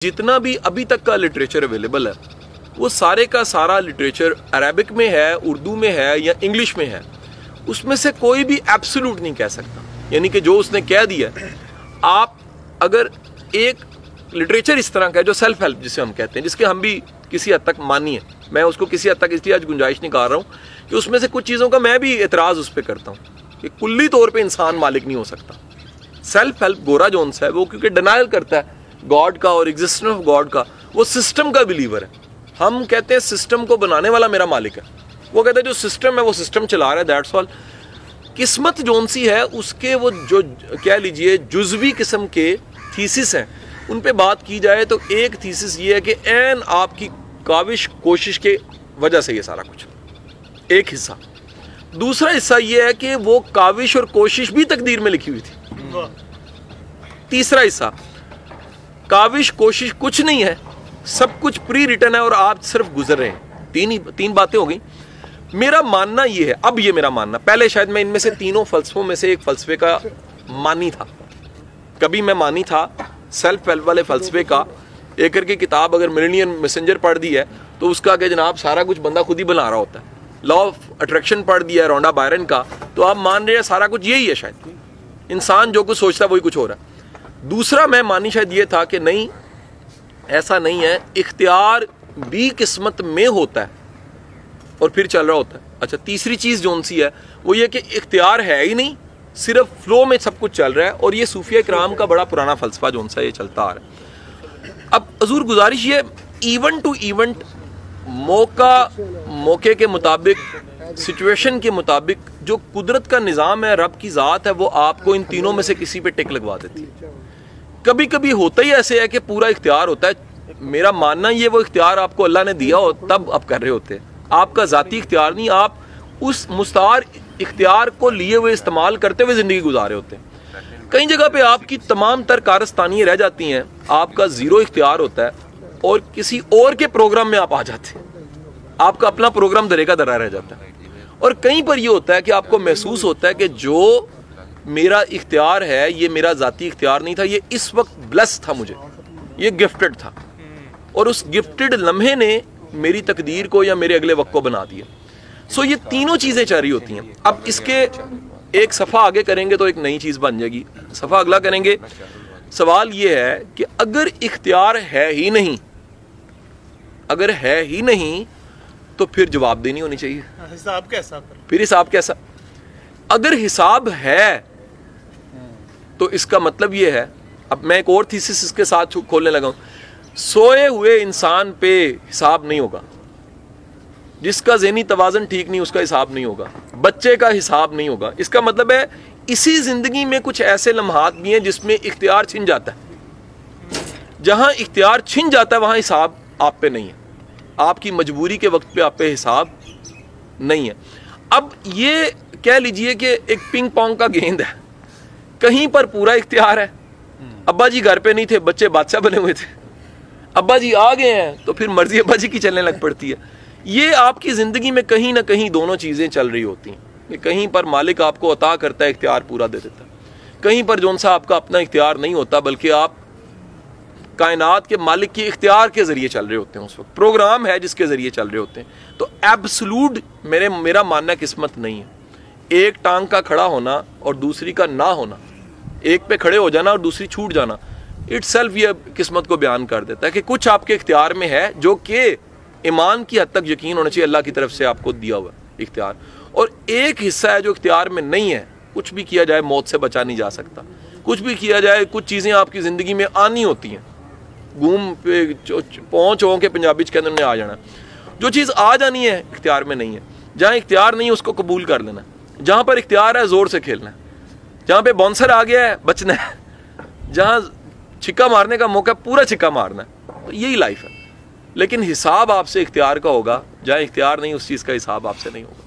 जितना भी अभी तक का लिटरेचर अवेलेबल है वो सारे का सारा लिटरेचर अरेबिक में है, उर्दू में है या इंग्लिश में है। उसमें से कोई भी एब्सोल्यूट नहीं कह सकता, यानी कि जो उसने कह दिया। आप अगर एक लिटरेचर इस तरह का है जो सेल्फ हेल्प जिसे हम कहते हैं, जिसके हम भी किसी हद तक मानिए, मैं उसको किसी हद तक इसलिए आज गुंजाइश नहीं कर रहा हूँ कि उसमें से कुछ चीज़ों का मैं भी एतराज़ उस पर करता हूँ कि कुल्ली तौर पर इंसान मालिक नहीं हो सकता। सेल्फ हेल्प गोरा जोन्स है वो क्योंकि डिनाइल करता है गॉड का और एग्जिस्टेंस ऑफ गॉड का, वो सिस्टम का बिलीवर है। हम कहते हैं सिस्टम को बनाने वाला मेरा मालिक है, वो कहता है जो सिस्टम है वो सिस्टम चला रहा है, दैट्स ऑल। किस्मत जोन सी है उसके वो जो कह लीजिए जुज़वी किस्म के थीसिस हैं, उन पे बात की जाए तो एक थीसिस ये है कि एन आपकी काविश कोशिश के वजह से ये सारा कुछ, एक हिस्सा। दूसरा हिस्सा ये है कि वो काविश और कोशिश भी तकदीर में लिखी हुई थी। तीसरा हिस्सा काविश कोशिश कुछ नहीं है, सब कुछ प्री रिटन है और आप सिर्फ गुजर रहे हैं। तीन बातें हो गई। मेरा मानना ये है, अब ये मेरा मानना, पहले शायद मैं इनमें से तीनों फलसफों में से एक फलसफे का मानी था। कभी मैं मानी था सेल्फ हेल्प वाले फलसफे का। एक करके किताब अगर मिलेनियम मैसेंजर पढ़ दी है तो उसका कि जनाब सारा कुछ बंदा खुद ही बना रहा होता है। लॉ ऑफ अट्रैक्शन पढ़ दिया है रॉन्डा बायरन का, तो आप मान रहे हैं सारा कुछ यही है, शायद इंसान जो कुछ सोचता है वही कुछ हो रहा है। दूसरा मैं मानी शायद ये था कि नहीं, ऐसा नहीं है, इख्तियार भी किस्मत में होता है और फिर चल रहा होता है। अच्छा, तीसरी चीज़ जोन सी है वो ये कि इख्तियार है ही नहीं, सिर्फ फ्लो में सब कुछ चल रहा है। और ये सूफिया इकराम का बड़ा पुराना फलसफा जोन सा ये चलता आ रहा है। अब हजूर गुजारिश ये इवेंट टू इवेंट, मौके के मुताबिक, सिचुएशन के मुताबिक जो कुदरत का निज़ाम है, रब की ज़ात है, वो आपको इन तीनों में से किसी पे टिक लगवा देती है। कभी कभी होता ही ऐसे है कि पूरा इख्तियार होता है। मेरा मानना ये वो इख्तियार आपको अल्लाह ने दिया हो तब आप कर रहे होते हैं, आपका ज़ाती इख्तियार नहीं, आप उस मुस्तार इख्तियार को लिए हुए इस्तेमाल करते हुए ज़िंदगी गुजारे होते हैं। कई जगह पे आपकी तमाम तर कारस्तानियाँ रह जाती हैं, आपका ज़ीरो इख्तियार होता है और किसी और के प्रोग्राम में आप आ जाते हैं, आपका अपना प्रोग्राम दरे का दरा रह जाता है। और कहीं पर यह होता है कि आपको महसूस होता है कि जो मेरा इख्तियार है ये मेरा ज़ाती इख्तियार नहीं था, ये इस वक्त ब्लेस था, मुझे ये गिफ्टेड था और उस गिफ्टेड लम्हे ने मेरी तकदीर को या मेरे अगले वक्त को बना दिया। सो ये तीनों चीज़ें चल रही होती हैं। अब इसके एक सफ़ा आगे करेंगे तो एक नई चीज़ बन जाएगी, सफ़ा अगला करेंगे। सवाल ये है कि अगर इख्तियार है ही नहीं, अगर है ही नहीं तो फिर जवाबदेही होनी चाहिए। हिसाब कैसा? फिर हिसाब कैसा? अगर हिसाब है तो इसका मतलब ये है, अब मैं एक और थीसिस इसके साथ खोलने लगा हूं, सोए हुए इंसान पे हिसाब नहीं होगा, जिसका ज़हनी तवाज़न ठीक नहीं उसका हिसाब नहीं होगा, बच्चे का हिसाब नहीं होगा। इसका मतलब है इसी ज़िंदगी में कुछ ऐसे लम्हात भी हैं जिसमें इख्तियार छिन जाता है। जहां इख्तियार छिन जाता है वहां हिसाब आप पे नहीं है, आपकी मजबूरी के वक्त पे आप पे हिसाब नहीं है। अब ये कह लीजिए कि एक पिंग पोंग का गेंद है, कहीं पर पूरा इख्तियार है, अब्बा जी घर पे नहीं थे, बच्चे बादशाह बने हुए थे, अब्बा जी आ गए हैं तो फिर मर्जी अब्बा जी की चलने लग पड़ती है। ये आपकी ज़िंदगी में कहीं ना कहीं दोनों चीज़ें चल रही होती हैं कि कहीं पर मालिक आपको अता करता है, इख्तियार पूरा दे देता है, कहीं पर जोन सा आपका अपना इख्तियार नहीं होता बल्कि आप कायनात के मालिक के इख्तियार के ज़रिए चल रहे होते हैं, उस वक्त प्रोग्राम है जिसके ज़रिए चल रहे होते हैं। तो एब्सोल्यूट मेरा मानना किस्मत नहीं है। एक टांग का खड़ा होना और दूसरी का ना होना, एक पे खड़े हो जाना और दूसरी छूट जाना, इटसेल्फ ये किस्मत को बयान कर देता है कि कुछ आपके इख्तियार में है जो कि ईमान की हद तक यकीन होना चाहिए अल्लाह की तरफ से आपको दिया हुआ इख्तियार, और एक हिस्सा है जो इख्तियार में नहीं है। कुछ भी किया जाए मौत से बचा नहीं जा सकता, कुछ भी किया जाए, कुछ चीज़ें आपकी ज़िंदगी में आनी होती हैं, घूम पे पहुँच हो के पंजाबी के अंदर आ जाना। जो चीज़ आ जानी है इख्तियार में नहीं है। जहाँ इख्तियार नहीं है उसको कबूल कर लेना, जहाँ पर इख्तियार है ज़ोर से खेलना है, जहाँ पे बाउंसर आ गया है बचना है, जहाँ छिक्का मारने का मौका पूरा छिक्का मारना है। तो यही लाइफ है। लेकिन हिसाब आपसे इख्तियार का होगा, जहाँ इख्तियार नहीं उस चीज़ का हिसाब आपसे नहीं होगा।